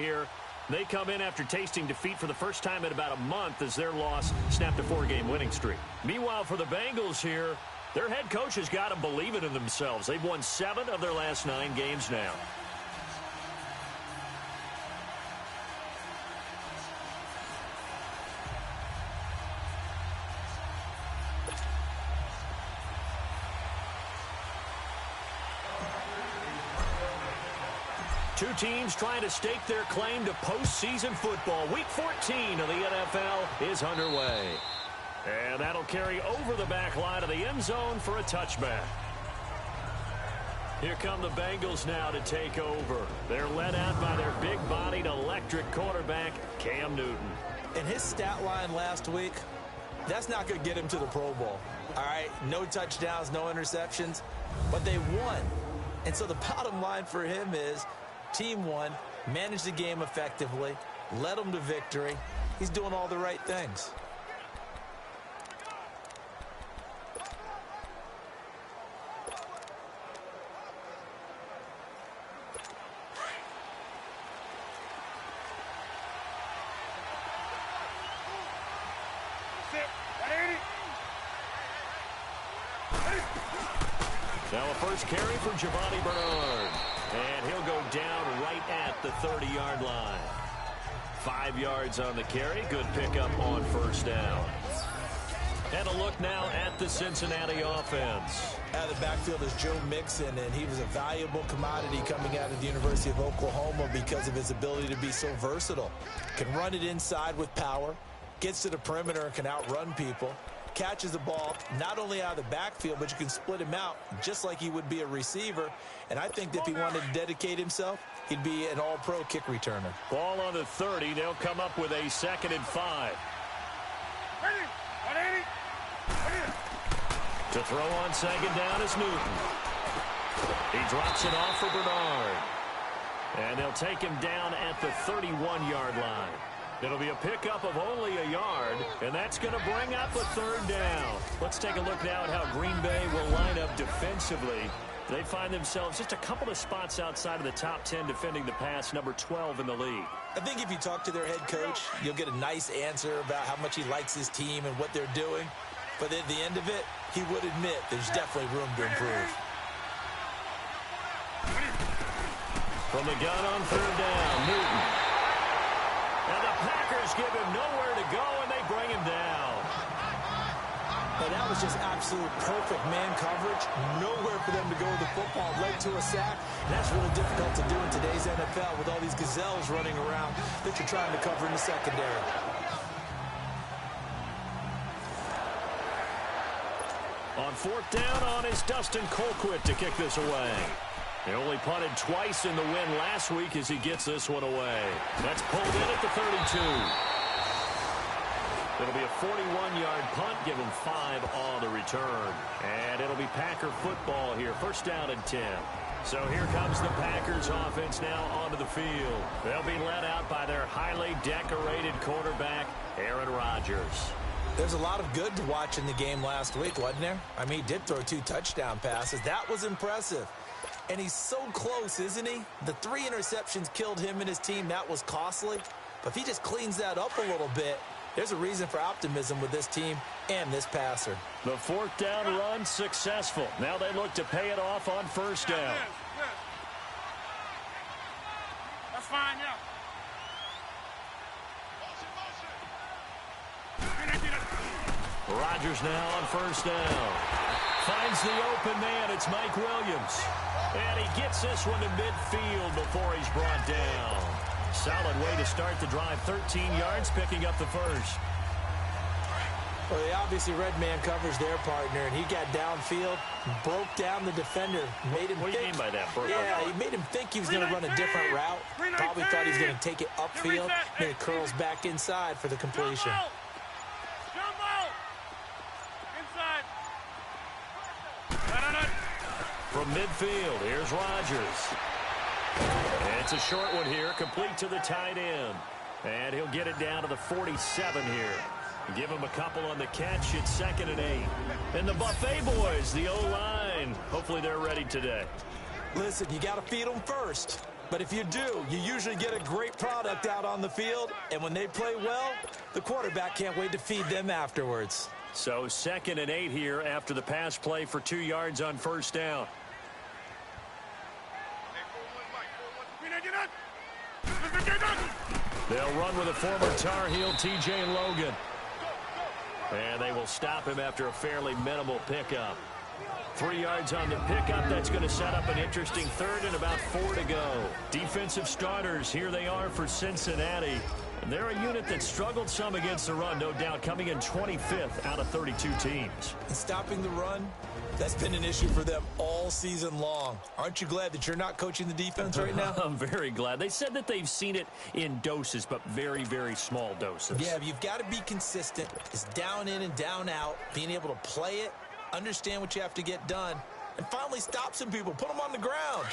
here. They come in after tasting defeat for the first time in about a month as their loss snapped a 4-game winning streak. Meanwhile, for the Bengals here, their head coach has got to believe it in themselves. They've won 7 of their last 9 games now. Two teams trying to stake their claim to postseason football. Week 14 of the NFL is underway. And that'll carry over the back line of the end zone for a touchback. Here come the Bengals now to take over. They're led out by their big-bodied electric quarterback, Cam Newton. And his stat line last week, that's not going to get him to the Pro Bowl. All right, no touchdowns, no interceptions, but they won. And so the bottom line for him is team won, managed the game effectively, led them to victory. He's doing all the right things. Now a first carry for Giovanni Bernard. And he'll go down right at the 30-yard line. 5 yards on the carry. Good pickup on first down. And a look now at the Cincinnati offense. Out of the backfield is Joe Mixon, and he was a valuable commodity coming out of the University of Oklahoma because of his ability to be so versatile. Can run it inside with power, gets to the perimeter and can outrun people. Catches the ball not only out of the backfield, but you can split him out just like he would be a receiver. And I think that if he wanted to dedicate himself, he'd be an all-pro kick returner. Ball on the 30. They'll come up with a 2nd and 5. To throw on 2nd down is Newton. He drops it off for Bernard. And they'll take him down at the 31-yard line. It'll be a pickup of only a yard, and that's going to bring up a 3rd down. Let's take a look now at how Green Bay will line up defensively. They find themselves just a couple of spots outside of the top 10 defending the pass, number 12 in the league. I think if you talk to their head coach, you'll get a nice answer about how much he likes his team and what they're doing. But at the end of it, he would admit there's definitely room to improve. From the gun on 3rd down, Newton. And the Packers give him nowhere to go, and they bring him down. And that was just absolute perfect man coverage. Nowhere for them to go with the football. Led to a sack. And that's really difficult to do in today's NFL with all these gazelles running around that you're trying to cover in the secondary. On 4th down on is Dustin Colquitt to kick this away. He only punted twice in the win last week as he gets this one away. That's pulled in at the 32. It'll be a 41-yard punt, give him 5 on the return. And it'll be Packer football here, 1st down and 10. So here comes the Packers offense now onto the field. They'll be led out by their highly decorated quarterback, Aaron Rodgers. There's a lot of good to watch in the game last week, wasn't there? I mean, he did throw 2 touchdown passes. That was impressive. And he's so close, isn't he? The 3 interceptions killed him and his team. That was costly. But if he just cleans that up a little bit, there's a reason for optimism with this team and this passer. The 4th down run successful. Now they look to pay it off on 1st down. That's fine, yeah. Rodgers now on 1st down. Finds the open man. It's Mike Williams. And he gets this one to midfield before he's brought down. Solid way to start the drive. 13 yards, picking up the 1st. Well, they obviously read man coverage their partner, and he got downfield, broke down the defender, made him What do you mean by that, Bert? Yeah, he made him think he was going to run a different route. Probably thought he was going to take it upfield, and it curls back inside for the completion. From midfield, here's Rodgers. And it's a short one here, complete to the tight end. And he'll get it down to the 47 here. Give him a couple on the catch. It's 2nd and 8. And the Buffet boys, the O-line, hopefully they're ready today. Listen, you got to feed them first. But if you do, you usually get a great product out on the field, and when they play well, the quarterback can't wait to feed them afterwards. So 2nd and 8 here after the pass play for 2 yards on first down. They'll run with a former Tar Heel, T.J. Logan. And they will stop him after a fairly minimal pickup. 3 yards on the pickup. That's going to set up an interesting 3rd and about 4 to go. Defensive starters, here they are for Cincinnati. And they're a unit that struggled some against the run, no doubt, coming in 25th out of 32 teams. And stopping the run, that's been an issue for them all season long. Aren't you glad that you're not coaching the defense right now? I'm very glad. They said that they've seen it in doses, but very, very small doses. Yeah, you've got to be consistent. It's down in and down out, being able to play it, understand what you have to get done, and finally stop some people, put them on the ground.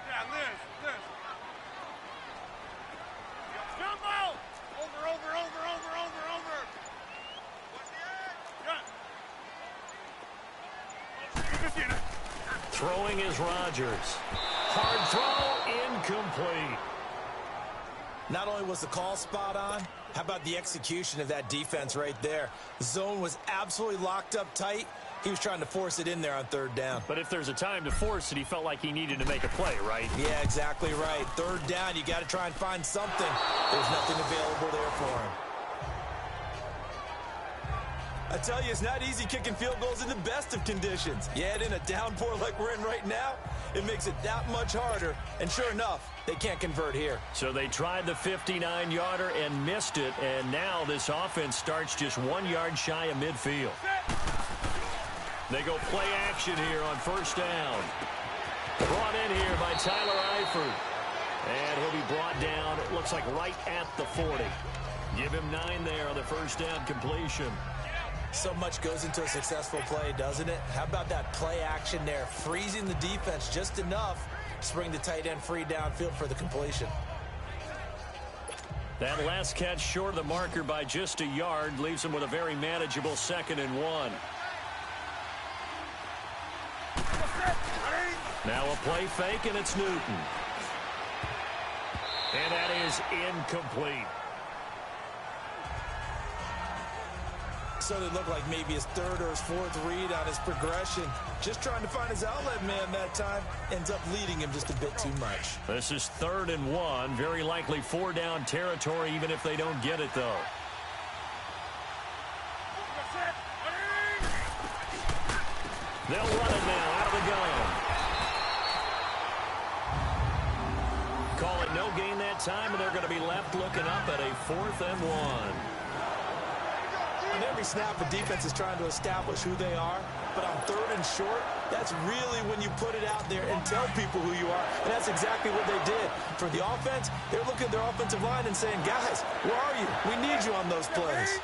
Yeah, Liz. Jumbo! Over. Yeah. Throwing is Rodgers. Hard throw, incomplete. Not only was the call spot on, how about the execution of that defense right there? The zone was absolutely locked up tight. He was trying to force it in there on 3rd down. But if there's a time to force it, he felt like he needed to make a play, right? Yeah, exactly right. 3rd down, you got to try and find something. There's nothing available there for him. I tell you, it's not easy kicking field goals in the best of conditions. Yet in a downpour like we're in right now, it makes it that much harder. And sure enough, they can't convert here. So they tried the 59-yarder and missed it, and now this offense starts just 1 yard shy of midfield. They go play action here on first down. Brought in here by Tyler Eifert. And he'll be brought down, it looks like right at the 40. Give him 9 there on the first down completion. So much goes into a successful play, doesn't it? How about that play action there? Freezing the defense just enough to bring the tight end free downfield for the completion. That last catch short of the marker by just a yard leaves him with a very manageable 2nd and 1. Now a play fake, and it's Newton. And that is incomplete. So it looked like maybe his 3rd or his 4th read on his progression. Just trying to find his outlet man that time. Ends up leading him just a bit too much. This is 3rd and 1. Very likely 4 down territory, even if they don't get it, though. They'll run it now out of the gun. Call it no gain that time, and they're going to be left looking up at a 4th and 1. On every snap, the defense is trying to establish who they are, but on 3rd and short, that's really when you put it out there and tell people who you are, and that's exactly what they did. For the offense, they're looking at their offensive line and saying, guys, where are you? We need you on those plays.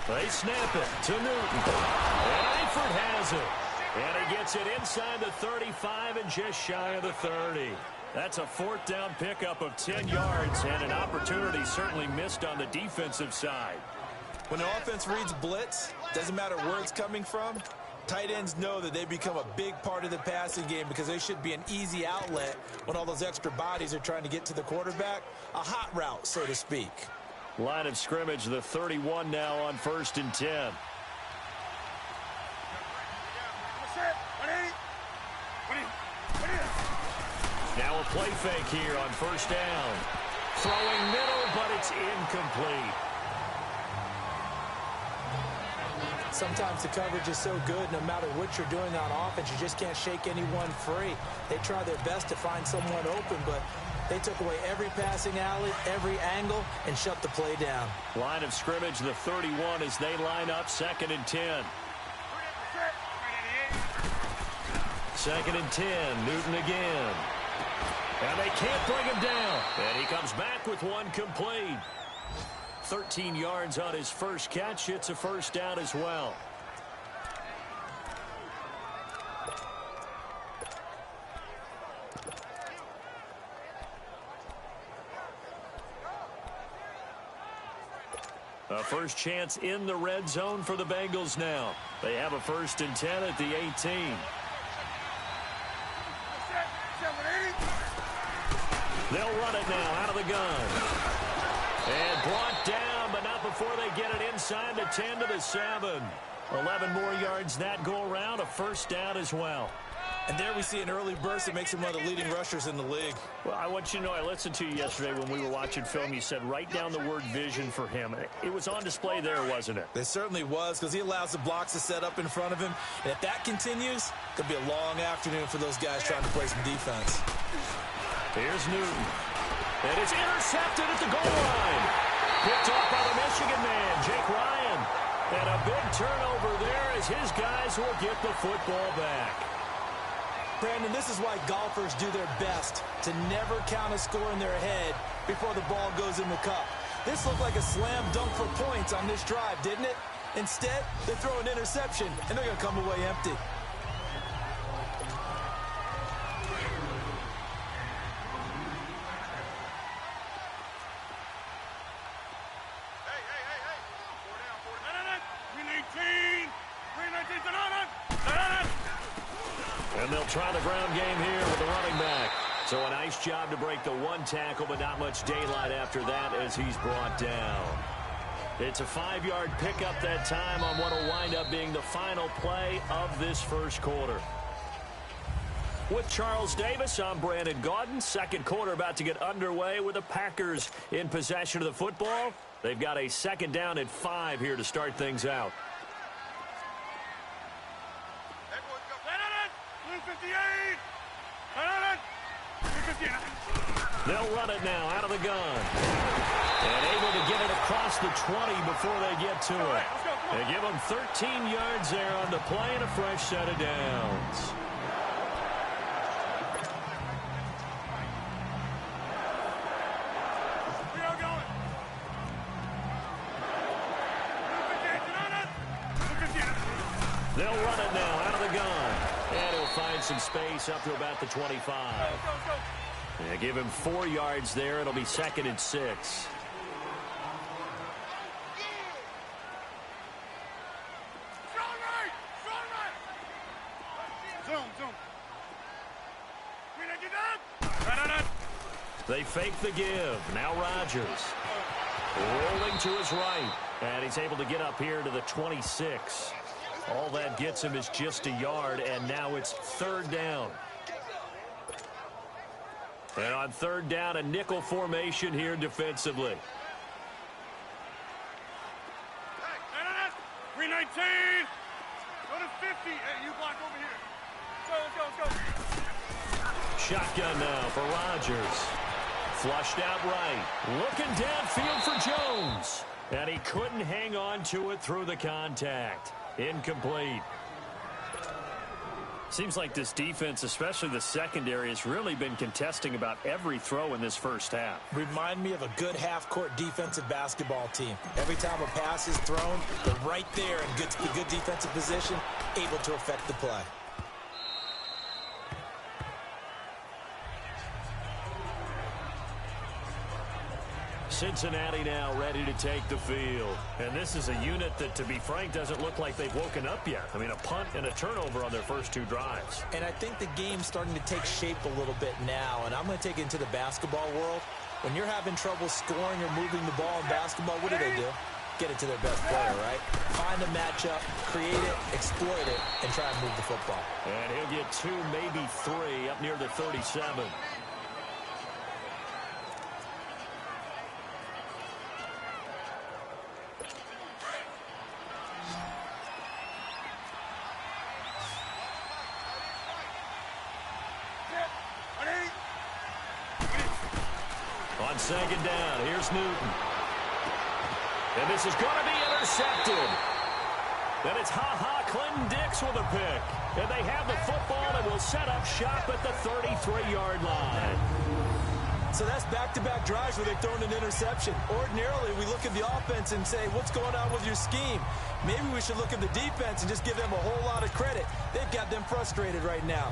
They snap it to Newton, and Eifert has it, and he gets it inside the 35 and just shy of the 30. That's a 4th down pickup of 10 yards, and an opportunity certainly missed on the defensive side. When the offense reads blitz, doesn't matter where it's coming from, tight ends know that they become a big part of the passing game because they should be an easy outlet when all those extra bodies are trying to get to the quarterback. A hot route, so to speak. Line of scrimmage, the 31 now on 1st and 10. Now a play fake here on first down. Throwing middle, but it's incomplete. Sometimes the coverage is so good, no matter what you're doing on offense, you just can't shake anyone free. They try their best to find someone open, but they took away every passing alley, every angle, and shut the play down. Line of scrimmage, the 31 as they line up 2nd and 10. 2nd and 10, Newton again. And they can't bring him down. And he comes back with one complete. 13 yards on his first catch. It's a first down as well. A first chance in the red zone for the Bengals now. They have a 1st and 10 at the 18. They'll run it now out of the gun. And brought down, but not before they get it inside the 10 to the 7. 11 more yards that go around, a first down as well. And there we see an early burst that makes him one of the leading rushers in the league. Well, I want you to know, I listened to you yesterday when we were watching film. You said write down the word vision for him. It was on display there, wasn't it? It certainly was, because he allows the blocks to set up in front of him. And if that continues, it could be a long afternoon for those guys trying to play some defense. Here's Newton. And it's intercepted at the goal line. Picked off by the Michigan man, Jake Ryan. And a big turnover there as his guys will get the football back. Brandon, this is why golfers do their best to never count a score in their head before the ball goes in the cup. This looked like a slam dunk for points on this drive, didn't it? Instead, they throw an interception, and they're going to come away empty. And they'll try the ground game here with the running back. So a nice job to break the one tackle, but not much daylight after that as he's brought down. It's a 5-yard pickup that time on what will wind up being the final play of this first quarter. With Charles Davis, I'm Brandon Gaudin. Second quarter about to get underway with the Packers in possession of the football. They've got a second down at 5 here to start things out. They'll run it now out of the gun. And able to get it across the 20 before they get to it. They give them 13 yards there on the play and a fresh set of downs. They'll run it now out of the gun. And he'll find some space up to about the 25. They give him 4 yards there. It'll be second and 6. They fake the give. Now Rodgers. Rolling to his right. And he's able to get up here to the 26. All that gets him is just a yard, and now it's third down. And on third down, a nickel formation here defensively. 319. Go to 50. Hey, you block over here. Let's go. Shotgun now for Rodgers. Flushed out right. Looking downfield for Jones. And he couldn't hang on to it through the contact. Incomplete. Seems like this defense, especially the secondary, has really been contesting about every throw in this first half. Remind me of a good half-court defensive basketball team. Every time a pass is thrown, they're right there in good defensive position, able to affect the play. Cincinnati now ready to take the field. And this is a unit that, to be frank, doesn't look like they've woken up yet. I mean, a punt and a turnover on their first 2 drives. And I think the game's starting to take shape a little bit now, and I'm going to take it into the basketball world. When you're having trouble scoring or moving the ball in basketball, what do? Get it to their best player, right? Find a matchup, create it, exploit it, and try and move the football. And he'll get 2, maybe 3 up near the 37. On second down, here's Newton. And this is going to be intercepted. Then it's Clinton Dix with a pick. And they have the football and will set up shop at the 33-yard line. So that's back-to-back drives where they've thrown an interception. Ordinarily, we look at the offense and say, what's going on with your scheme? Maybe we should look at the defense and just give them a whole lot of credit. They've got them frustrated right now.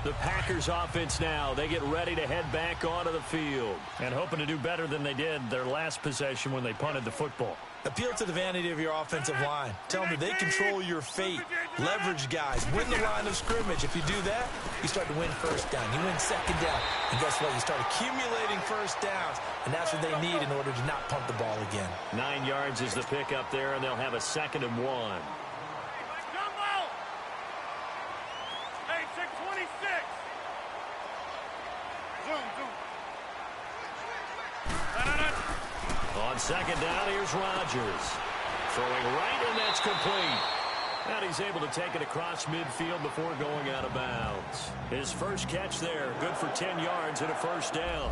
The Packers offense now, they get ready to head back onto the field and hoping to do better than they did their last possession when they punted the football. Appeal to the vanity of your offensive line. Tell them that they control your fate. Leverage guys. Win the line of scrimmage. If you do that, you start to win first down. You win second down. And guess what? You start accumulating first downs. And that's what they need in order to not punt the ball again. 9 yards is the pickup there, and they'll have a 2nd and 1. Jumbo! Hey, check 26. Zoom. On 2nd down, here's Rodgers. Throwing right, and that's complete. And he's able to take it across midfield before going out of bounds. His first catch there, good for 10 yards and a first down.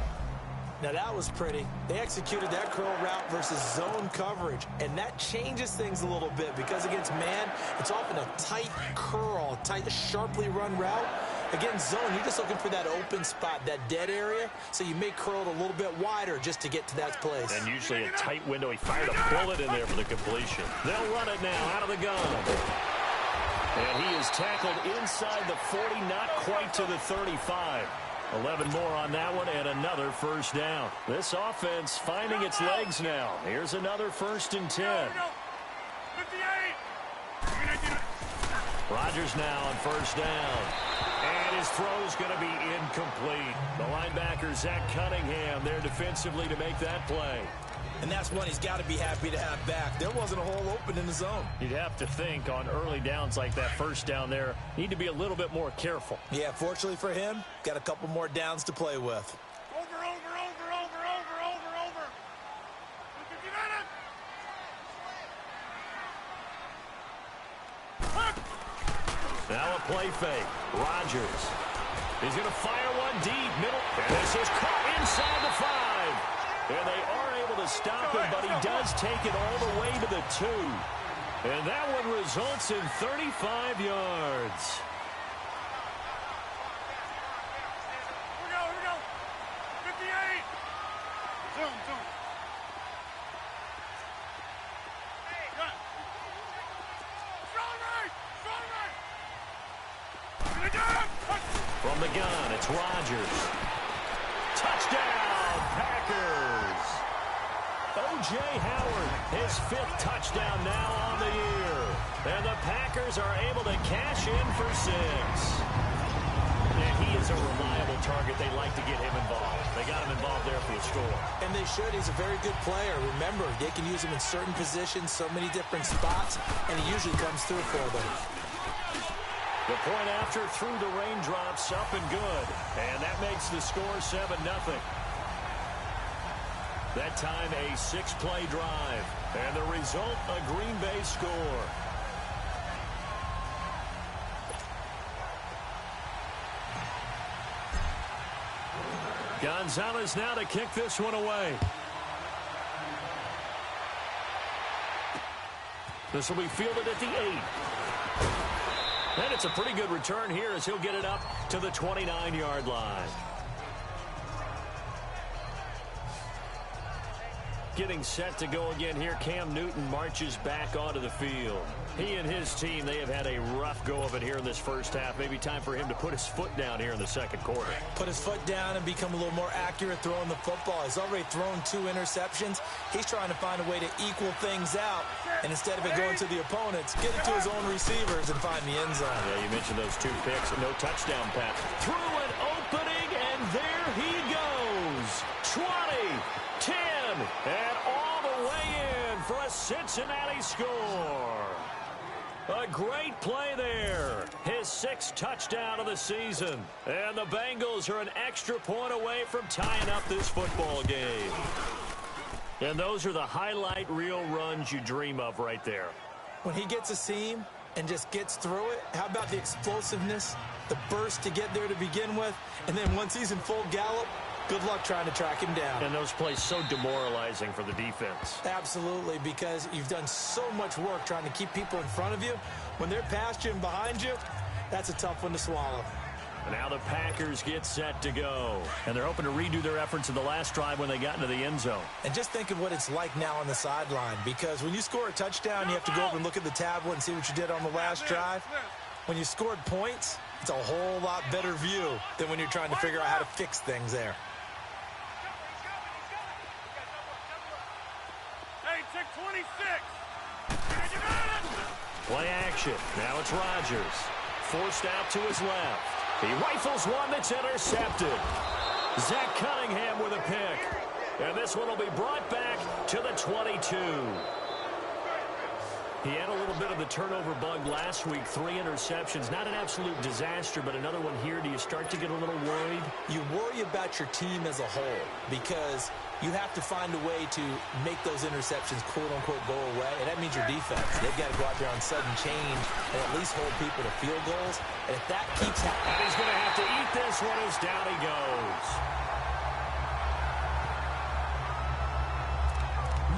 Now that was pretty. They executed that curl route versus zone coverage, and that changes things a little bit because against man, it's often a tight curl, tight, sharply run route. Against zone, you're just looking for that open spot, that dead area, so you may curl it a little bit wider just to get to that place. And usually a tight window. He fired a bullet in there for the completion. They'll run it now out of the gun. And he is tackled inside the 40, not quite to the 35. 11 more on that one, and another first down. This offense finding its legs now. Here's another 1st and 10. 58. Rodgers now on first down. And his throw's going to be incomplete. The linebacker, Zach Cunningham, there defensively to make that play. And that's one he's got to be happy to have back. There wasn't a hole open in the zone. You'd have to think on early downs like that first down there, need to be a little bit more careful. Yeah, fortunately for him, got a couple more downs to play with. Over. Now a play fake. Rodgers. He's going to fire one deep, middle. And this is caught inside the 5. And they are able to stop him, but he does take it all the way to the 2. And that one results in 35 yards. Here we go. 58. Zoom. From the gun, it's Rodgers. Touchdown, Packers. O.J. Howard, his 5th touchdown now on the year. And the Packers are able to cash in for 6. And he is a reliable target. They like to get him involved. They got him involved there for the score. And they should. He's a very good player. Remember, they can use him in certain positions, so many different spots, and he usually comes through for them. The point after through the raindrops, up and good. And that makes the score 7-0. That time a 6-play drive. And the result, a Green Bay score. Gonzalez now to kick this one away. This will be fielded at the 8. And it's a pretty good return here as he'll get it up to the 29-yard line. Getting set to go again here. Cam Newton marches back onto the field. He and his team, they have had a rough go of it here in this first half. Maybe time for him to put his foot down here in the second quarter. Put his foot down and become a little more accurate throwing the football. He's already thrown 2 interceptions. He's trying to find a way to equal things out. And instead of it going to the opponents, get it to his own receivers and find the end zone. Yeah, you mentioned those 2 picks. No touchdown pass. Through an opening, and there he goes. 20, 10, and all the way in for a Cincinnati score. A great play there. His 6th touchdown of the season. And the Bengals are an extra point away from tying up this football game. And those are the highlight reel runs you dream of right there. When he gets a seam and just gets through it, how about the explosiveness, the burst to get there to begin with, and then once he's in full gallop, good luck trying to track him down. And those plays so demoralizing for the defense. Absolutely, because you've done so much work trying to keep people in front of you. When they're past you and behind you, that's a tough one to swallow. And now the Packers get set to go. And they're hoping to redo their efforts in the last drive when they got into the end zone. And just think of what it's like now on the sideline, because when you score a touchdown, you have to go over and look at the tablet and see what you did on the last drive. When you scored points, it's a whole lot better view than when you're trying to figure out how to fix things there. Hey, check Play action. Now it's Rodgers. Forced out to his left. He rifles one that's intercepted. Zach Cunningham with a pick. And this one will be brought back to the 22. He had a little bit of the turnover bug last week. 3 interceptions. Not an absolute disaster, but another one here. Do you start to get a little worried? You worry about your team as a whole because you have to find a way to make those interceptions, quote-unquote, go away. And that means your defense. They've got to go out there on sudden change and at least hold people to field goals. And if that keeps happening... And he's going to have to eat this one as down he goes.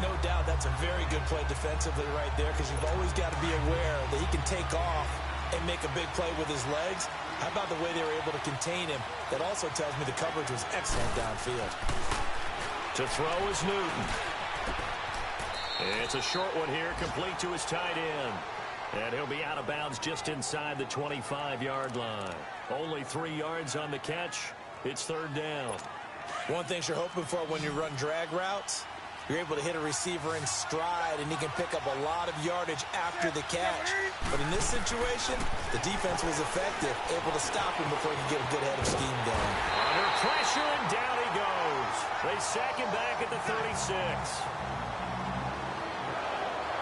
No doubt that's a very good play defensively right there because you've always got to be aware that he can take off and make a big play with his legs. How about the way they were able to contain him? That also tells me the coverage was excellent downfield. To throw is Newton. It's a short one here, complete to his tight end. And he'll be out of bounds just inside the 25-yard line. Only 3 yards on the catch. It's 3rd down. One thing you're hoping for when you run drag routes, you're able to hit a receiver in stride, and he can pick up a lot of yardage after the catch. But in this situation, the defense was effective, able to stop him before he could get a good head of steam going. Under pressure, and down he goes. They sack him back at the 36.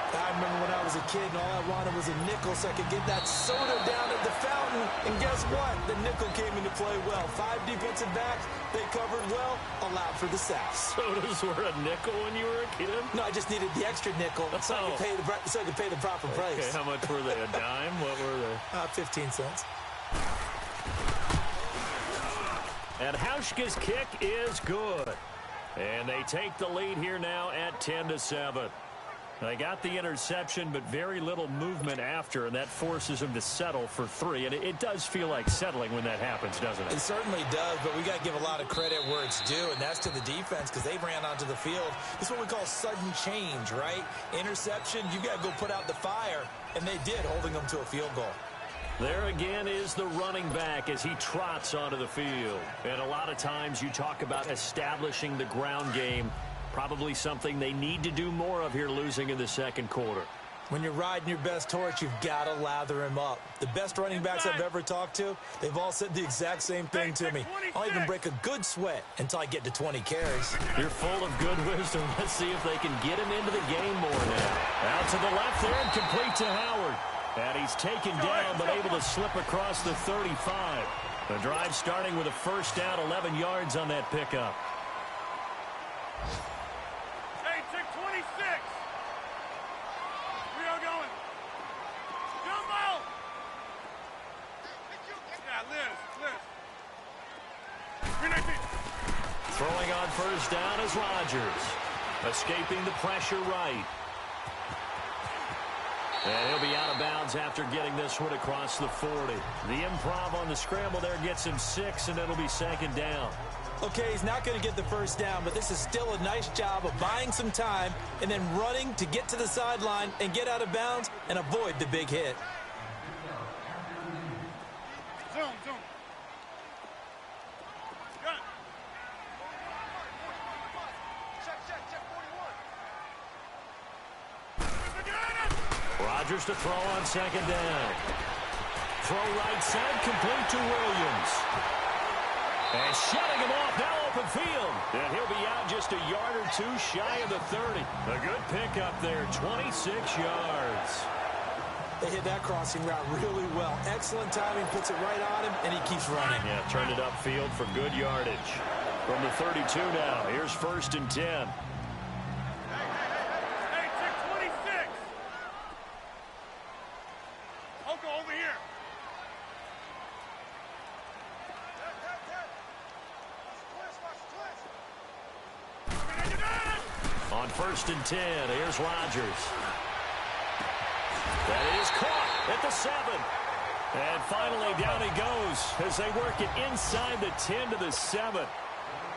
I remember when I was a kid and all I wanted was a nickel so I could get that soda down at the fountain. And guess what? The nickel came into play well. 5 defensive backs, they covered well, allowed for the sacks. Sodas were a nickel when you were a kid? No, I just needed the extra nickel so I could pay the proper price. Okay, how much were they? A dime? What were they? 15 cents. And Hauschka's kick is good. And they take the lead here now at 10-7. They got the interception, but very little movement after, and that forces them to settle for 3. And it does feel like settling when that happens, doesn't it? It certainly does, but we got to give a lot of credit where it's due, and that's to the defense because they ran onto the field. This is what we call sudden change, right? Interception, you got to go put out the fire, and they did, holding them to a field goal. There again is the running back as he trots onto the field. And a lot of times you talk about establishing the ground game. Probably something they need to do more of here, losing in the 2nd quarter. When you're riding your best horse, you've got to lather him up. The best running backs I've ever talked to, they've all said the exact same thing to me. I'll even break a good sweat until I get to 20 carries. You're full of good wisdom. Let's see if they can get him into the game more now. Out to the left there and complete to Howard. And he's taken down but able to slip across the 35. The drive starting with a 1st down, 11 yards on that pickup. Hey, check 26. We are going. Jumbo! Yeah, Liz. 319. Throwing on 1st down is Rodgers. Escaping the pressure right. And he'll be out of bounds after getting this one across the 40. The improv on the scramble there gets him 6, and it'll be 2nd down. Okay, he's not going to get the 1st down, but this is still a nice job of buying some time and then running to get to the sideline and get out of bounds and avoid the big hit. Zoom. Got it. Check 41. Rodgers to throw on 2nd down. Throw right side, complete to Williams. And shutting him off, now open field. And he'll be out just a yard or 2 shy of the 30. A good pickup there, 26 yards. They hit that crossing route really well. Excellent timing, puts it right on him, and he keeps running. Yeah, turned it upfield for good yardage. From the 32 now, here's 1st and 10. Hey, check 26. Oko, over here. On 1st and 10, here's Rodgers. That is caught at the 7. And finally down he goes as they work it inside the 10 to the 7.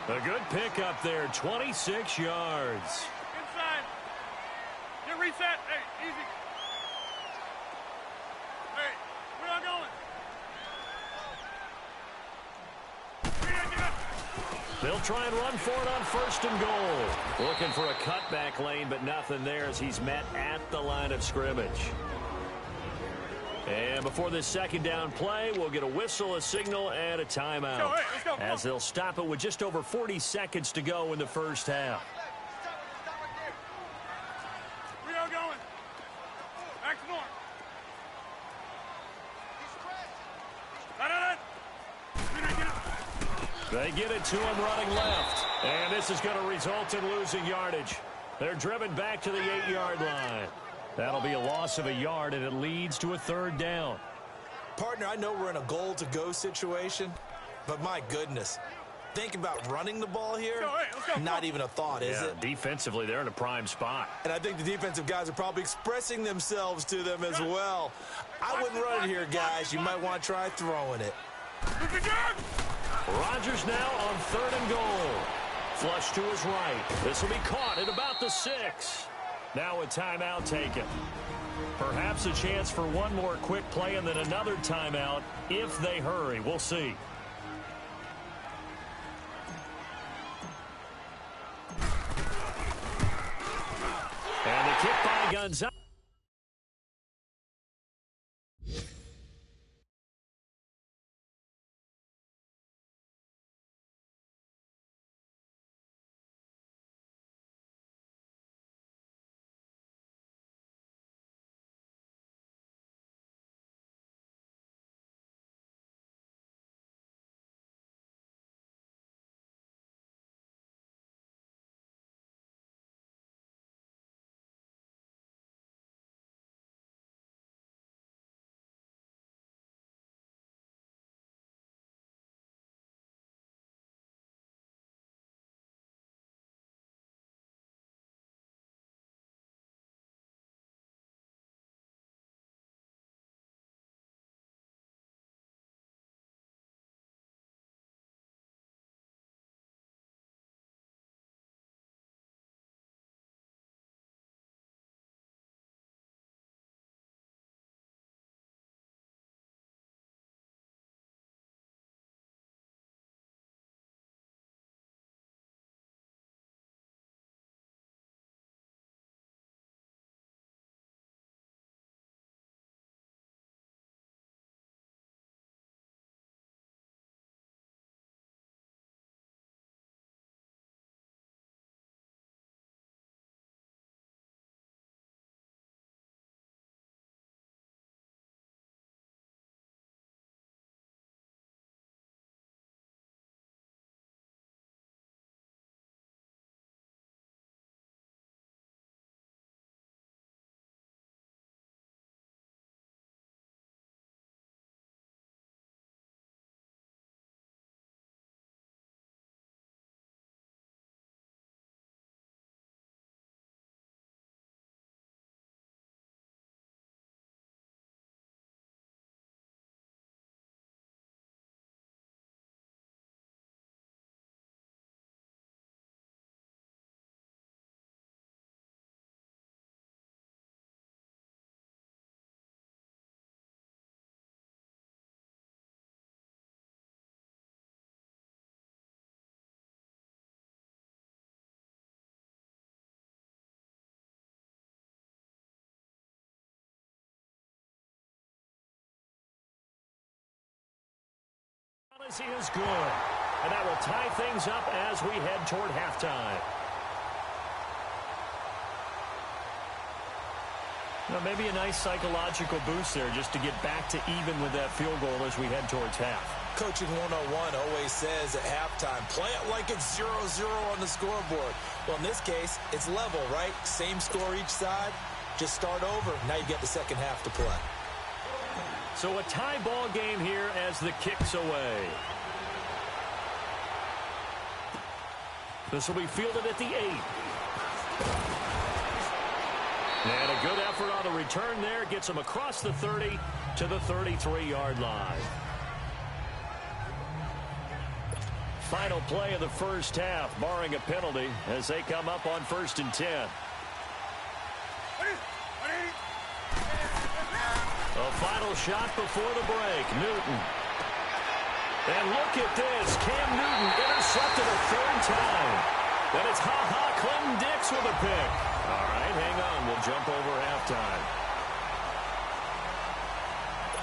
A good pickup there, 26 yards. Inside. Get reset. Hey, easy. Hey, we are going. They'll try and run for it on 1st and goal. Looking for a cutback lane, but nothing there as he's met at the line of scrimmage. And before this 2nd down play, we'll get a whistle, a signal, and a timeout. Let's go. As they'll stop it with just over 40 seconds to go in the 1st half. We are going. Back to north. They get it to him running left. And this is going to result in losing yardage. They're driven back to the 8-yard line. That'll be a loss of a yard, and it leads to a 3rd down. Partner, I know we're in a goal-to-go situation, but my goodness. Think about running the ball here. Let's go. Not even a thought, is it? Defensively, they're in a prime spot. And I think the defensive guys are probably expressing themselves to them as well. I wouldn't run it here, guys. You might want to try throwing it. Rodgers now on 3rd and goal. Flush to his right. This will be caught at about the 6. Now a timeout taken. Perhaps a chance for one more quick play and then another timeout if they hurry. We'll see. And the kick by Gonzalez. He is good. And that will tie things up as we head toward halftime. Well, maybe a nice psychological boost there just to get back to even with that field goal as we head towards half. Coaching 101 always says at halftime, play it like it's 0-0 on the scoreboard. Well, in this case, it's level, right? Same score each side. Just start over. Now you get the second half to play. So a tie ball game here as the kick's away. This will be fielded at the 8. And a good effort on the return there. Gets him across the 30 to the 33-yard line. Final play of the first half, barring a penalty, as they come up on 1st and 10. A final shot before the break. Newton. And look at this. Cam Newton intercepted a with a pick. All right, hang on. We'll jump over halftime.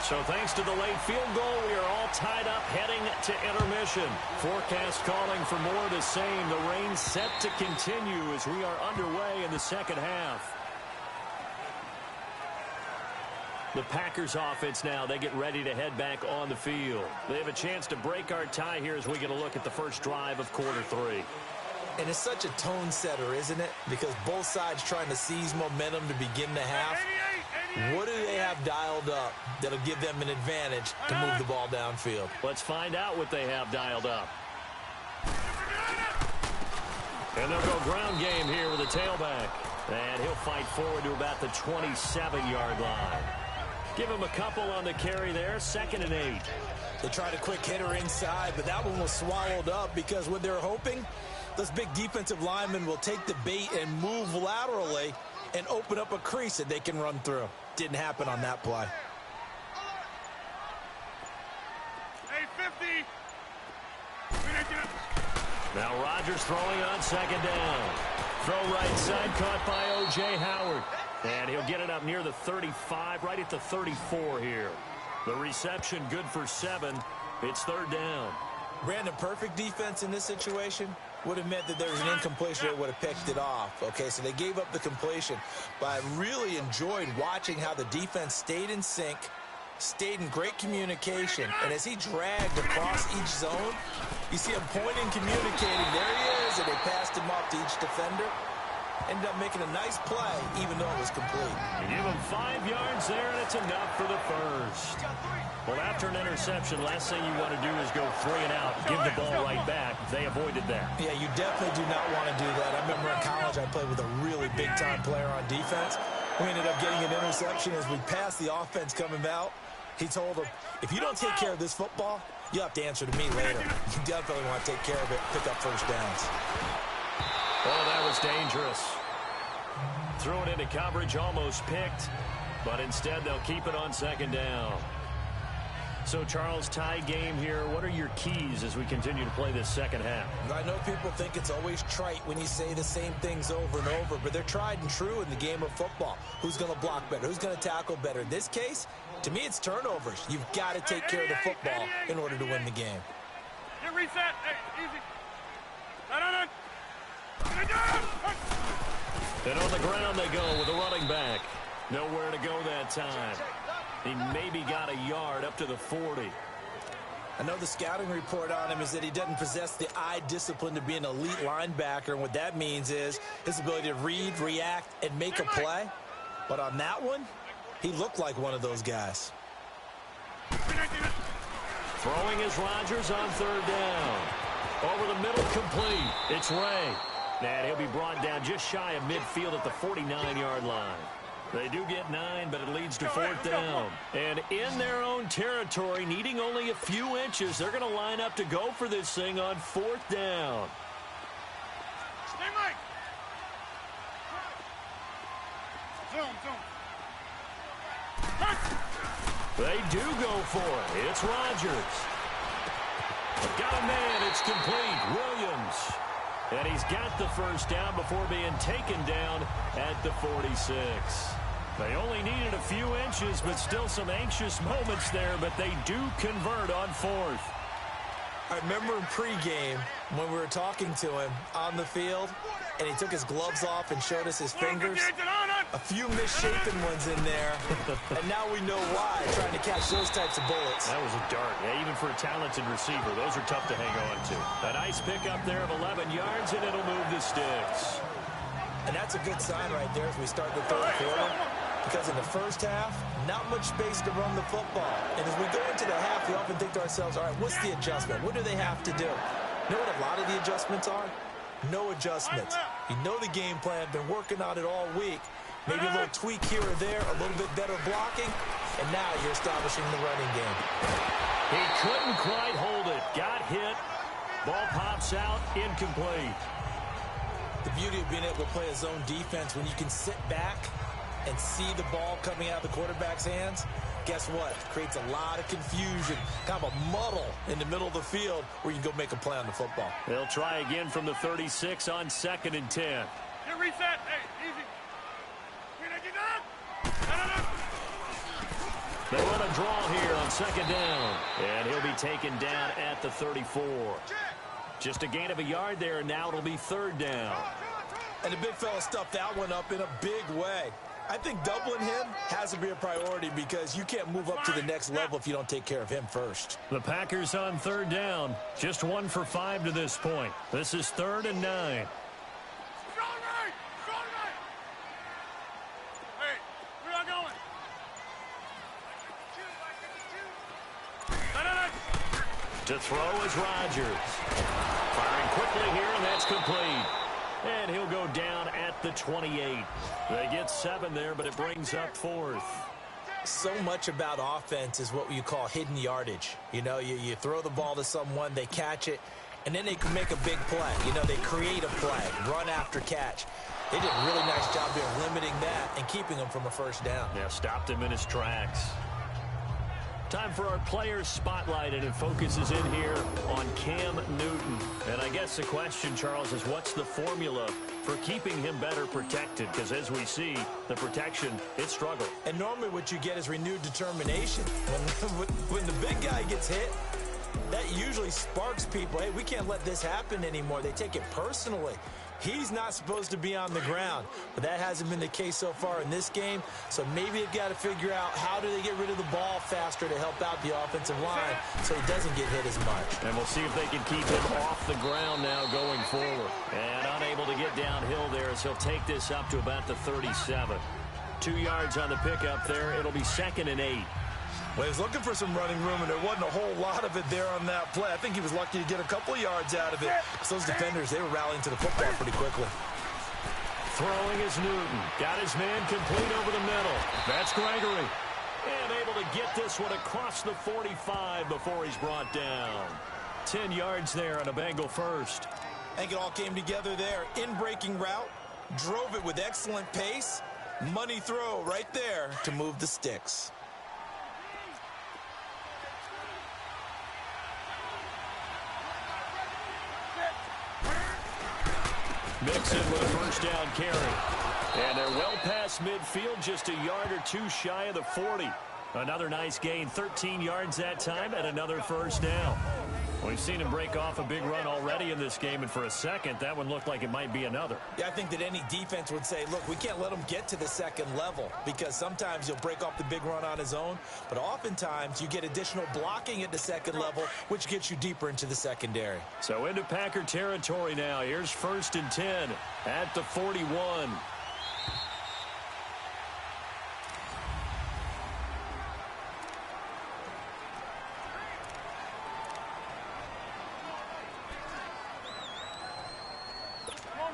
So thanks to the late field goal, we are all tied up heading to intermission. Forecast calling for more of the same. The rain set to continue as we are underway in the second half. The Packers offense now, they get ready to head back on the field. They have a chance to break our tie here as we get a look at the first drive of quarter 3. And it's such a tone setter, isn't it? Because both sides trying to seize momentum to begin the half. What do they have dialed up that'll give them an advantage to move the ball downfield? Let's find out what they have dialed up. And they'll go ground game here with a tailback. And he'll fight forward to about the 27-yard line. Give him a couple on the carry there, 2nd and 8. They tried a quick hitter inside, but that one was swallowed up because what they're hoping, those big defensive linemen will take the bait and move laterally and open up a crease that they can run through. Didn't happen on that play. Hey, 50. Now Rodgers throwing on 2nd down. Throw right side, caught by O.J. Howard. And he'll get it up near the 35, right at the 34 here. The reception good for 7. It's 3rd down. Brandon, perfect defense in this situation would have meant that there was an incompletion that would have picked it off. Okay, so they gave up the completion. But I really enjoyed watching how the defense stayed in sync, stayed in great communication. And as he dragged across each zone, you see him pointing, communicating. There he is, and they passed him off to each defender. Ended up making a nice play, even though it was complete. You give him 5 yards there, and it's enough for the first. Well, after an interception, last thing you want to do is go 3 and out, give the ball right back. They avoided that. Yeah, you definitely do not want to do that. I remember in college I played with a really big-time player on defense. We ended up getting an interception as we passed the offense coming out. He told him, if you don't take care of this football, you'll have to answer to me later. You definitely want to take care of it, pick up first downs. Oh, that was dangerous. Threw it into coverage, almost picked, but instead they'll keep it on 2nd down. So, Charles, tie game here. What are your keys as we continue to play this second half? I know people think it's always trite when you say the same things over and over, but they're tried and true in the game of football. Who's going to block better? Who's going to tackle better? In this case, to me, it's turnovers. You've got to take care of the football in order to win the game. Get reset. Hey, easy. No. And on the ground they go with a running back. Nowhere to go that time. He maybe got a yard up to the 40. I know the scouting report on him is that he doesn't possess the eye discipline to be an elite linebacker, and what that means is his ability to read, react, and make a play. But on that one, he looked like one of those guys. Throwing is Rodgers on 3rd down. Over the middle, complete. It's Ray. And he'll be brought down just shy of midfield at the 49-yard line. They do get 9, but it leads to 4th down. And in their own territory, needing only a few inches, they're going to line up to go for this thing on 4th down. Stay right. Zoom. They do go for it. It's Rodgers. Got a man. It's complete. Williams. And he's got the first down before being taken down at the 46. They only needed a few inches, but still some anxious moments there, but they do convert on 4th. I remember in pregame when we were talking to him on the field, and he took his gloves off and showed us his fingers. A few misshapen ones in there, and now we know why, trying to catch those types of bullets. That was a dart. Yeah, even for a talented receiver, those are tough to hang on to. A nice pickup there of 11 yards, and it'll move the sticks. And that's a good sign right there as we start the 3rd quarter, because in the first half, not much space to run the football. And as we go into the half, we often think to ourselves, all right, what's the adjustment? What do they have to do? You know what a lot of the adjustments are? No adjustments. You know the game plan, been working on it all week. Maybe a little tweak here or there, a little bit better blocking, and now you're establishing the running game. He couldn't quite hold it. Got hit. Ball pops out, incomplete. The beauty of being able to play a zone defense when you can sit back and see the ball coming out of the quarterback's hands, guess what? Creates a lot of confusion, kind of a muddle in the middle of the field where you can go make a play on the football. They'll try again from the 36 on 2nd and 10. Get reset. Hey, easy. Can I get down? No. They run a draw here on second down. And he'll be taken down at the 34. Just a gain of a yard there, and now it'll be third down. And the big fella stuffed that one up in a big way. I think doubling him has to be a priority because you can't move up to the next level if you don't take care of him first. The Packers on third down. Just 1 for 5 to this point. This is 3rd and 9. Strong right. Hey, where y'all going? No. To throw is Rodgers. Firing quickly here, and that's complete. And he'll go down at the 28. They get 7 there, but it brings up 4th. So much about offense is what you call hidden yardage. You know, you throw the ball to someone, they catch it, and then they can make a big play. You know, they create a play, run after catch. They did a really nice job there limiting that and keeping him from a first down. Yeah, stopped him in his tracks. Time for our players spotlight, and it focuses in here on Cam Newton. And I guess the question, Charles, is what's the formula for keeping him better protected? Because as we see, the protection, it struggled. And normally what you get is renewed determination. When the big guy gets hit, that usually sparks people. Hey, we can't let this happen anymore. They take it personally. He's not supposed to be on the ground, but that hasn't been the case so far in this game. So maybe they've got to figure out how do they get rid of the ball faster to help out the offensive line so he doesn't get hit as much. And we'll see if they can keep him off the ground now going forward. And unable to get downhill there as he'll take this up to about the 37. 2 yards on the pickup there. It'll be 2nd and 8. Well, he was looking for some running room, and there wasn't a whole lot of it there on that play. I think he was lucky to get a couple of yards out of it. So those defenders, they were rallying to the football pretty quickly. Throwing is Newton. Got his man complete over the middle. That's Gregory. And able to get this one across the 45 before he's brought down. 10 yards there on a Bengal first. I think it all came together there. In-breaking route, drove it with excellent pace. Money throw right there to move the sticks. Mixon with a first down carry. And they're well past midfield, just a yard or two shy of the 40. Another nice gain, 13 yards that time, and another first down. We've seen him break off a big run already in this game, and for a second, that one looked like it might be another. Yeah, I think that any defense would say, look, we can't let him get to the second level because sometimes he'll break off the big run on his own, but oftentimes you get additional blocking at the second level, which gets you deeper into the secondary. So into Packer territory now. Here's 1st and 10 at the 41.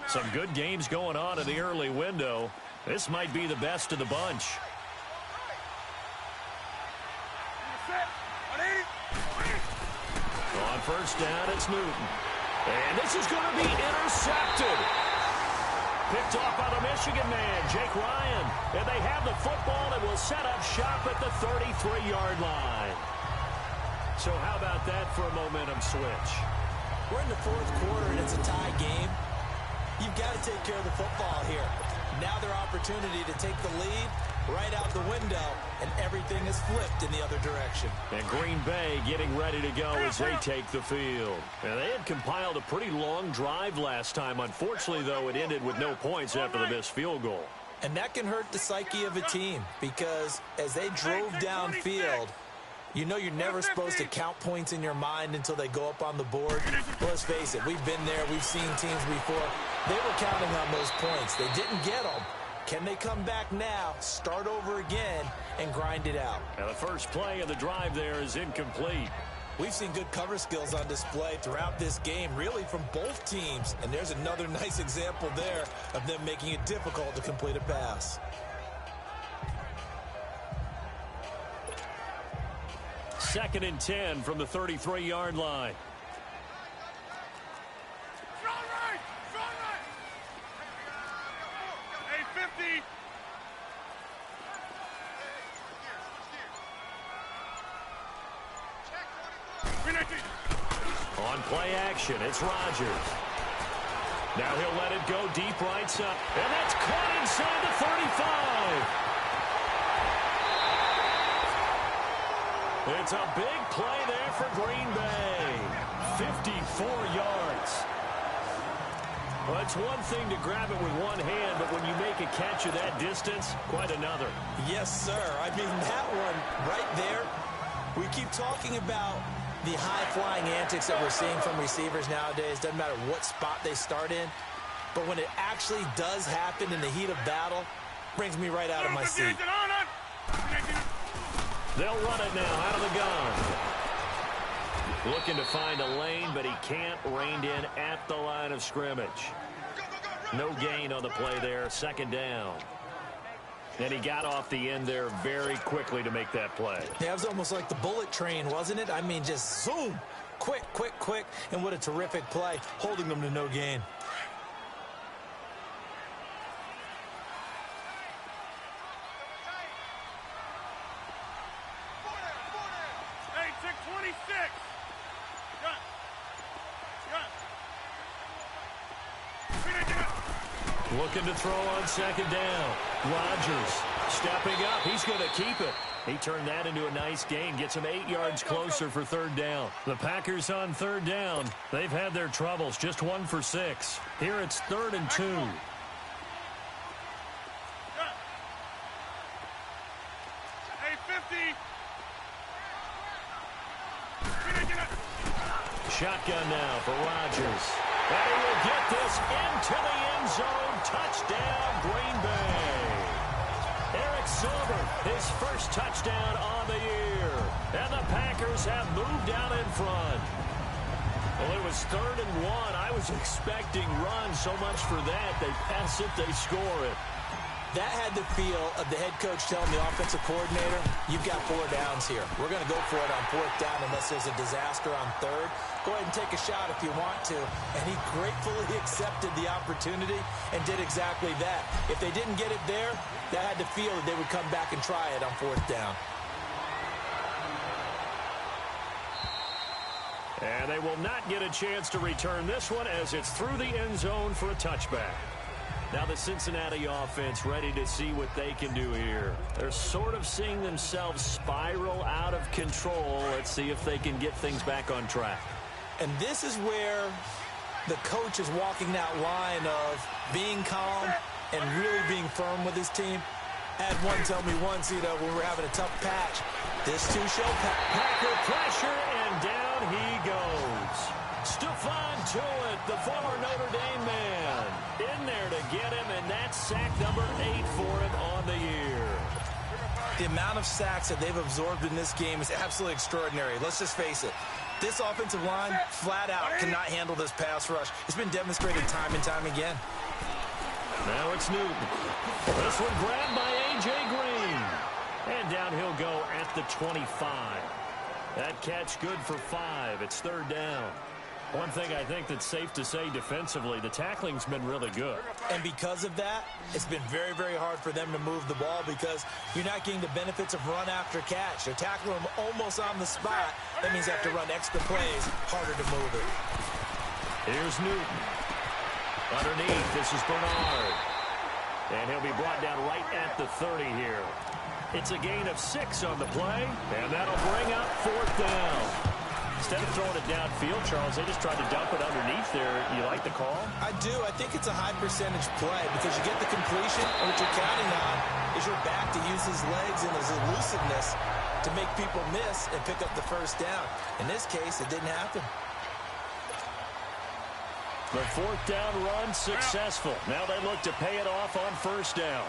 Some good games going on in the early window. This might be the best of the bunch. On first down, it's Newton. And this is going to be intercepted. Picked off by the Michigan man, Jake Ryan. And they have the football and will set up shop at the 33-yard line. So how about that for a momentum switch? We're in the 4th quarter and it's a tie game. You've got to take care of the football here. Now their opportunity to take the lead right out the window, and everything is flipped in the other direction. And Green Bay getting ready to go as they take the field. And they had compiled a pretty long drive last time. Unfortunately, though, it ended with no points after the missed field goal. And that can hurt the psyche of a team because as they drove downfield, you know you're never supposed to count points in your mind until they go up on the board. Well, let's face it, we've been there. We've seen teams before. They were counting on those points. They didn't get them. Can they come back now, start over again, and grind it out? Now the first play of the drive there is incomplete. We've seen good cover skills on display throughout this game, really from both teams. And there's another nice example there of them making it difficult to complete a pass. Second and 10 from the 33-yard line. Strong right! Hey, 50! On play action, it's Rodgers. Now he'll let it go deep right side. And that's caught inside the 35. It's a big play there for Green Bay. 54 yards. Well, it's one thing to grab it with one hand, but when you make a catch of that distance, quite another. Yes, sir. I mean, that one right there, we keep talking about the high-flying antics that we're seeing from receivers nowadays. Doesn't matter what spot they start in. But when it actually does happen in the heat of battle, brings me right out of my seat. They'll run it now out of the gun. Looking to find a lane, but he can't. Reined in at the line of scrimmage. No gain on the play there. Second down. And he got off the end there very quickly to make that play. Yeah, it was almost like the bullet train, wasn't it? I mean, just zoom. Quick, quick, quick. And what a terrific play, holding them to no gain. Hey, 626. Looking to throw on second down. Rodgers stepping up. He's going to keep it. He turned that into a nice gain. Gets him 8 yards closer for third down. The Packers on third down. They've had their troubles. Just 1 for 6. Here it's 3rd and 2. Hey, 50. Shotgun now for Rodgers. And he will get this into the end zone. Touchdown, Green Bay. Eric Silver, his first touchdown on the year. And the Packers have moved out in front. Well, it was 3rd and 1. I was expecting runs. So much for that. They pass it, they score it. That had the feel of the head coach telling the offensive coordinator, you've got 4 downs here. We're going to go for it on 4th down unless there's a disaster on 3rd. Go ahead and take a shot if you want to. And he gratefully accepted the opportunity and did exactly that. If they didn't get it there, that had the feel that they would come back and try it on 4th down. And they will not get a chance to return this one as it's through the end zone for a touchback. Now the Cincinnati offense ready to see what they can do here. They're sort of seeing themselves spiral out of control. Let's see if they can get things back on track. And this is where the coach is walking that line of being calm and really being firm with his team. I had one tell me once, when we were having a tough patch, this too shall pass. Packer pressure, and down he goes. Stephon Tuitt, the former Notre Dame man, in there to get him, and that's sack number 8 for him on the year. The amount of sacks that they've absorbed in this game is absolutely extraordinary. Let's just face it. This offensive line, flat out, cannot handle this pass rush. It's been demonstrated time and time again. Now it's Newton. This one grabbed by A.J. Green. And down he'll go at the 25. That catch good for 5. It's 3rd down. One thing I think that's safe to say defensively, the tackling's been really good. And because of that, it's been very, very hard for them to move the ball because you're not getting the benefits of run after catch. They're tackling them almost on the spot. That means they have to run extra plays, harder to move it. Here's Newton. Underneath, this is Bernard. And he'll be brought down right at the 30 here. It's a gain of 6 on the play, and that'll bring up 4th down. Instead of throwing it downfield, Charles, they just tried to dump it underneath there. You like the call? I do. I think it's a high percentage play because you get the completion, and what you're counting on is your back to use his legs and his elusiveness to make people miss and pick up the 1st down. In this case, it didn't happen. The 4th down run successful. Now they look to pay it off on 1st down.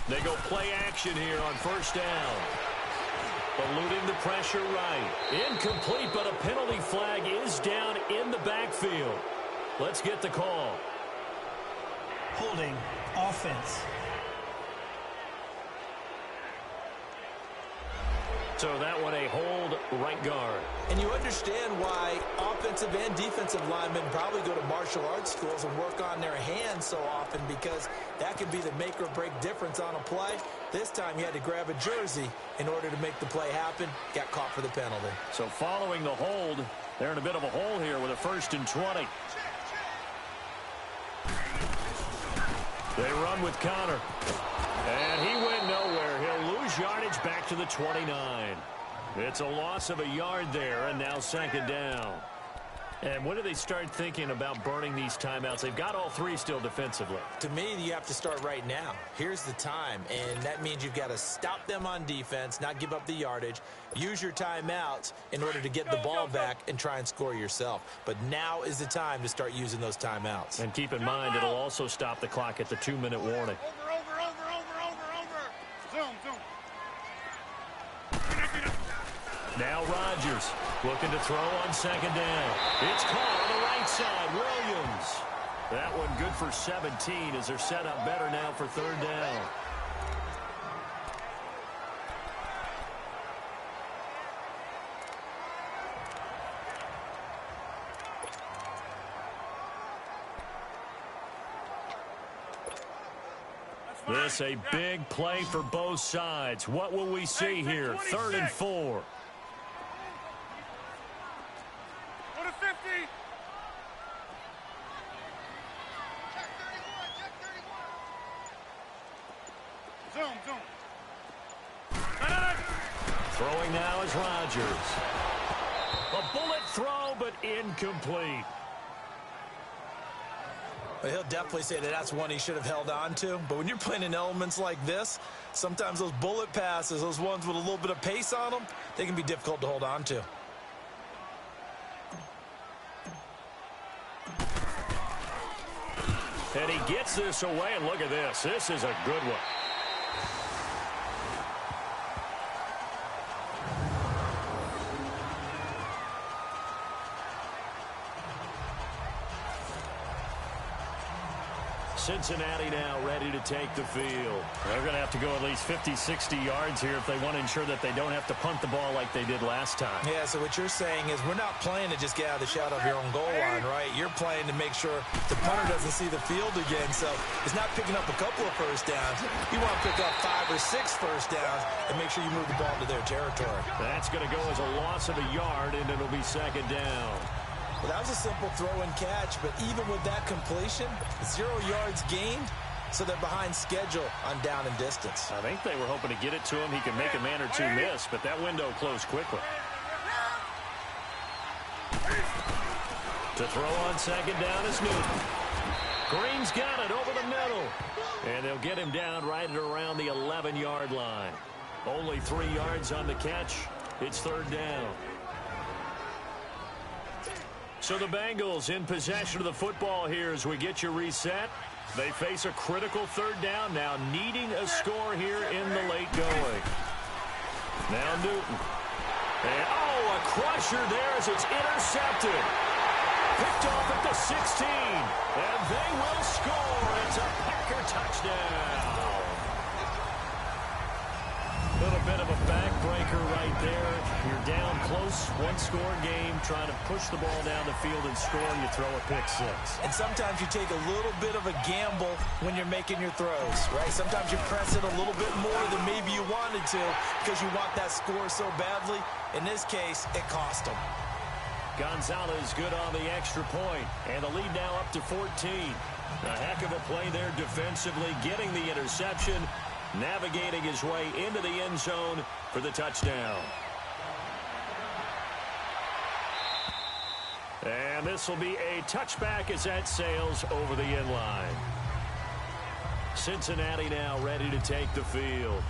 They go play action here on 1st down. Eluding the pressure right. Incomplete, but a penalty flag is down in the backfield. Let's get the call. Holding offense. So that one a hold right guard. And you understand why offensive and defensive linemen probably go to martial arts schools and work on their hands so often, because that can be the make or break difference on a play. This time you had to grab a jersey in order to make the play happen. Got caught for the penalty. So following the hold, they're in a bit of a hole here with a 1st and 20. They run with Connor. And he went nowhere. He'll lose yardage back to the 29. It's a loss of a yard there, and now 2nd down. And when do they start thinking about burning these timeouts? They've got all 3 still defensively. To me, you have to start right now. Here's the time, and that means you've got to stop them on defense, not give up the yardage, use your timeouts in order to get the ball back and try and score yourself. But now is the time to start using those timeouts. And keep in mind, it'll also stop the clock at the 2-minute warning. Over. Zoom. Now Rodgers looking to throw on 2nd down. It's caught on the right side. Williams. That one good for 17 as they're set up better now for 3rd down. This a big play for both sides. What will we see here? 3rd and 4. Go to 50. Zoom. Throwing now is Rodgers. A bullet throw, but incomplete. Well, he'll definitely say that that's one he should have held on to. But when you're playing in elements like this, sometimes those bullet passes, those ones with a little bit of pace on them, they can be difficult to hold on to. And he gets this away, and look at this. This is a good one. Cincinnati now ready to take the field. They're going to have to go at least 50, 60 yards here if they want to ensure that they don't have to punt the ball like they did last time. Yeah, so what you're saying is we're not playing to just get out of the shadow of your own goal line, right? You're playing to make sure the punter doesn't see the field again. So it's not picking up a couple of first downs. You want to pick up 5 or 6 first downs and make sure you move the ball to their territory. That's going to go as a loss of a yard, and it'll be 2nd down. Well, that was a simple throw and catch, but even with that completion, 0 yards gained, so they're behind schedule on down and distance. I think they were hoping to get it to him. He can make a man or 2 miss, but that window closed quickly. To throw on 2nd down is Newton. Green's got it over the middle. And they'll get him down right at around the 11-yard line. Only 3 yards on the catch. It's 3rd down. So the Bengals in possession of the football here as we get you reset. They face a critical 3rd down, now needing a score here in the late going. Now Newton. And, a crusher there as it's intercepted. Picked off at the 16. And they will score. It's a Packer touchdown. A little bit of a backbreaker right there. You're down close, 1-score game, trying to push the ball down the field and score, and you throw a pick 6. And sometimes you take a little bit of a gamble when you're making your throws, right? Sometimes you press it a little bit more than maybe you wanted to because you want that score so badly. In this case, it cost them. Gonzalez good on the extra point, and the lead now up to 14. A heck of a play there defensively, getting the interception, navigating his way into the end zone for the touchdown. And this will be a touchback as that sails over the end line. Cincinnati now ready to take the field.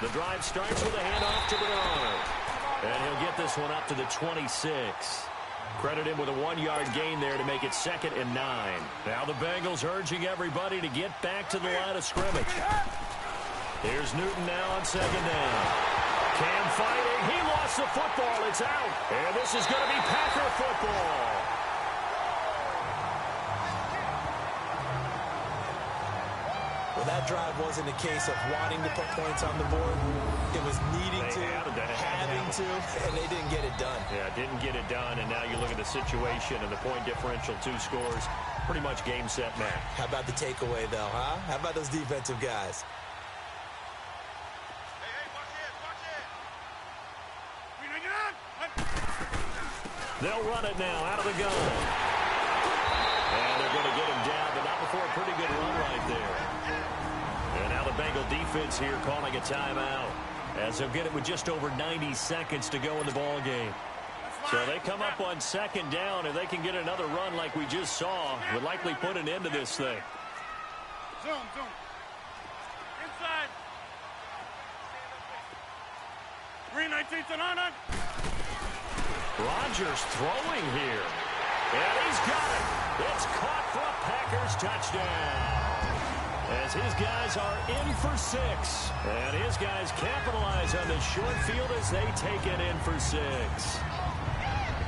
The drive starts with a handoff to Bernard. And he'll get this one up to the 26. Credit him with a 1-yard gain there to make it 2nd and 9. Now the Bengals urging everybody to get back to the line of scrimmage. Here's Newton now on second down. Cam fighting. He lost the football. It's out. And this is going to be Packer football. Well, that drive wasn't a case of wanting to put points on the board. It was needing to, having to, and they didn't get it done. Yeah, didn't get it done, and now you look at the situation and the point differential, 2 scores, pretty much game, set, match. How about the takeaway, though, huh? How about those defensive guys? Hey, watch it. Bring it on. They'll run it now out of the gun. And they're going to get him down, but not before a pretty good run right there. And now the Bengal defense here calling a timeout, as they'll get it with just over 90 seconds to go in the ball game. So they come up on second down. If they can get another run like we just saw, would likely put an end to this thing. Zoom. Inside. Green 19 to 9. Rodgers throwing here. And he's got it. It's caught for a Packers touchdown. As his guys are in for 6. And his guys capitalize on the short field as they take it in for 6.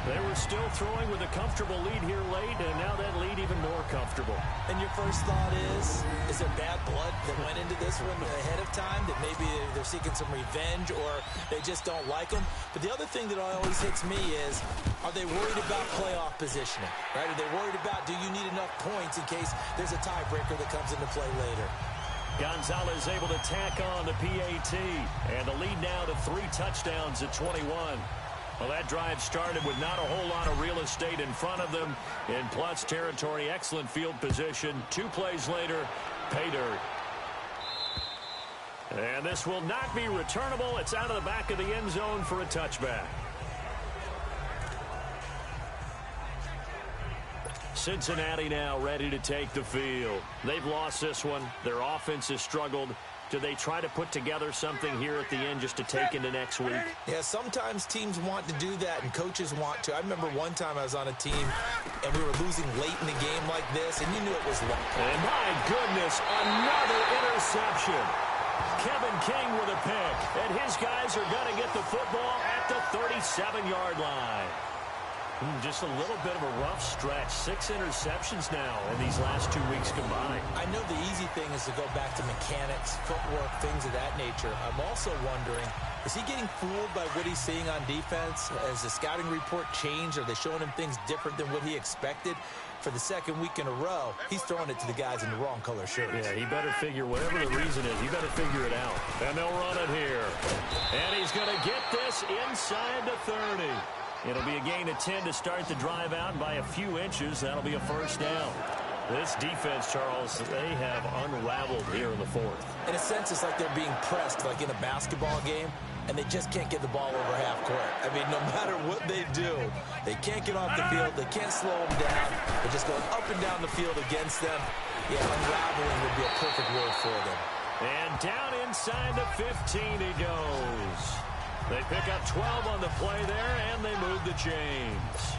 They were still throwing with a comfortable lead here late, and now that lead even more comfortable. And your first thought is there bad blood that went into this one ahead of time, that maybe they're seeking some revenge or they just don't like them? But the other thing that always hits me is, are they worried about playoff positioning? Right? Are they worried about, do you need enough points in case there's a tiebreaker that comes into play later? Gonzalez able to tack on the PAT, and the lead now to 3 touchdowns at 21. Well, that drive started with not a whole lot of real estate in front of them. In plus territory, excellent field position. 2 plays later, pay dirt. And this will not be returnable. It's out of the back of the end zone for a touchback. Cincinnati now ready to take the field. They've lost this one. Their offense has struggled. Do they try to put together something here at the end just to take into next week? Yeah, sometimes teams want to do that and coaches want to. I remember one time I was on a team and we were losing late in the game like this, and you knew it was luck. And my goodness, another interception. Kevin King with a pick, and his guys are going to get the football at the 37-yard line. Just a little bit of a rough stretch. 6 interceptions now in these last 2 weeks combined. I know the easy thing is to go back to mechanics, footwork, things of that nature. I'm also wondering, is he getting fooled by what he's seeing on defense? Has the scouting report changed? Are they showing him things different than what he expected? For the second week in a row, he's throwing it to the guys in the wrong color shirts. Yeah, he better figure, whatever the reason is, he better figure it out. And they'll run it here. And he's going to get this inside the 30. It'll be a gain of 10 to start the drive out, and by a few inches, that'll be a first down. This defense, Charles, they have unraveled here in the 4th. In a sense, it's like they're being pressed, like in a basketball game, and they just can't get the ball over half court. I mean, no matter what they do, they can't get off the field. They can't slow them down. They're just going up and down the field against them. Yeah, unraveling would be a perfect word for them. And down inside the 15 he goes. They pick up 12 on the play there, and they move the chains.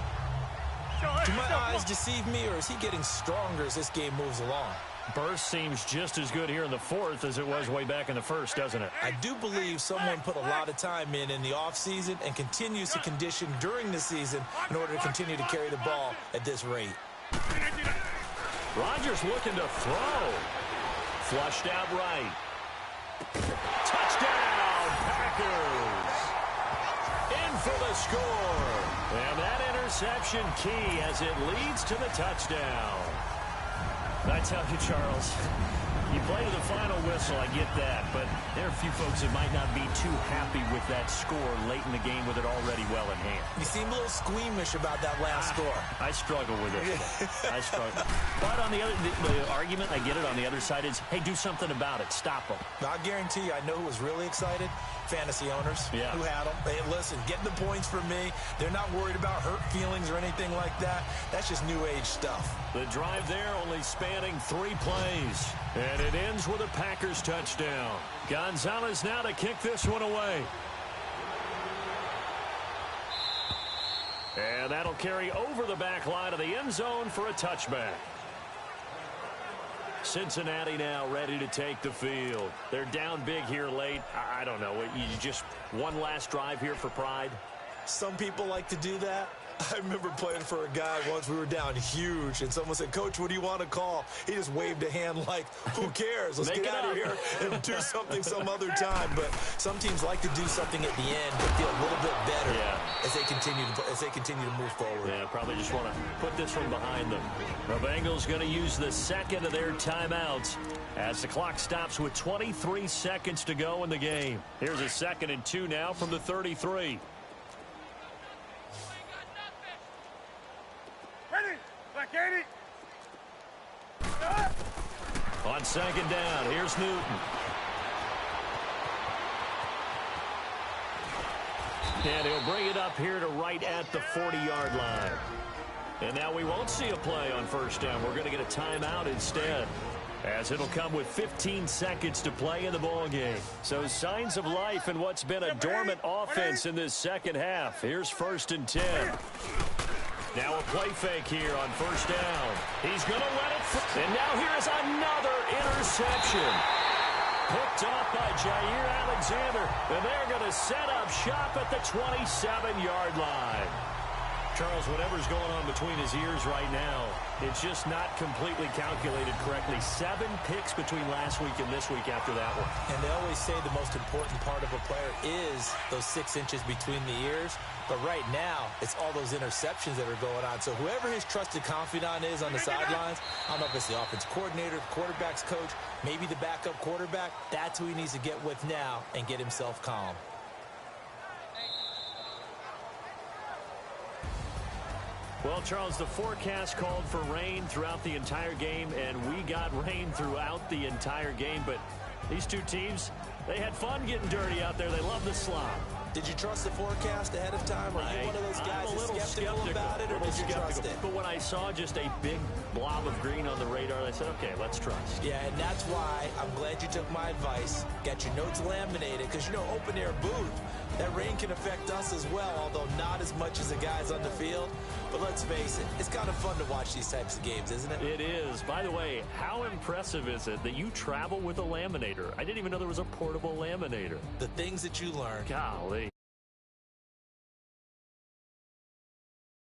Do my eyes deceive me, or is he getting stronger as this game moves along? Burst seems just as good here in the 4th as it was way back in the 1st, doesn't it? I do believe someone put a lot of time in the offseason and continues to condition during the season in order to continue to carry the ball at this rate. Rodgers looking to throw. Flushed out right. Touchdown, Packers. In for the score. And that interception key as it leads to the touchdown. I tell you, Charles, you play to the final whistle, I get that, but there are a few folks that might not be too happy with that score late in the game with it already well in hand. You seem a little squeamish about that last score. I struggle with it. I struggle. But on the argument, I get it, on the other side is, hey, do something about it. Stop them. Now, I guarantee you, I know who was really excited. Fantasy owners who had them. Hey, listen, getting the points from me. They're not worried about hurt feelings or anything like that. That's just new age stuff. The drive there only spanning 3 plays. And it ends with a Packers touchdown. Gonzalez now to kick this one away. And that'll carry over the back line of the end zone for a touchback. Cincinnati now ready to take the field. They're down big here late. I don't know. You just one last drive here for pride? Some people like to do that. I remember playing for a guy once. We were down huge, and someone said, "Coach, what do you want to call?" He just waved a hand like, "Who cares? Let's get out of here and do something some other time." But some teams like to do something at the end to feel a little bit better as they continue to move forward. Yeah, probably just want to put this one behind them. The Bengals going to use the second of their timeouts as the clock stops with 23 seconds to go in the game. Here's a 2nd and 2 now from the 33. On 2nd down, here's Newton. And he'll bring it up here to right at the 40-yard line. And now we won't see a play on 1st down. We're going to get a timeout instead, as it'll come with 15 seconds to play in the ball game. So signs of life in what's been a dormant offense in this second half. Here's 1st and 10. Now a play fake here on 1st down. He's going to let it. And now here's another interception. Picked off by Jair Alexander. And they're going to set up shop at the 27-yard line. Charles, whatever's going on between his ears right now, it's just not completely calculated correctly. 7 picks between last week and this week after that one. And they always say the most important part of a player is those 6 inches between the ears. But right now, it's all those interceptions that are going on. So whoever his trusted confidant is on the sidelines, I don't know if it's the offense coordinator, the quarterback's coach, maybe the backup quarterback, that's who he needs to get with now and get himself calm. Well, Charles, the forecast called for rain throughout the entire game, and we got rain throughout the entire game. But these two teams, they had fun getting dirty out there. They love the slop. Did you trust the forecast ahead of time? Are you one of those guys that's skeptical about it, or did you trust it? But when I saw just a big blob of green on the radar, I said, okay, let's trust. Yeah, and that's why I'm glad you took my advice. Got your notes laminated, because, you know, open-air booth, that rain can affect us as well, although not as much as the guys on the field. But let's face it, it's kind of fun to watch these types of games, isn't it? It is. By the way, how impressive is it that you travel with a laminator? I didn't even know there was a portable laminator. The things that you learn. Golly.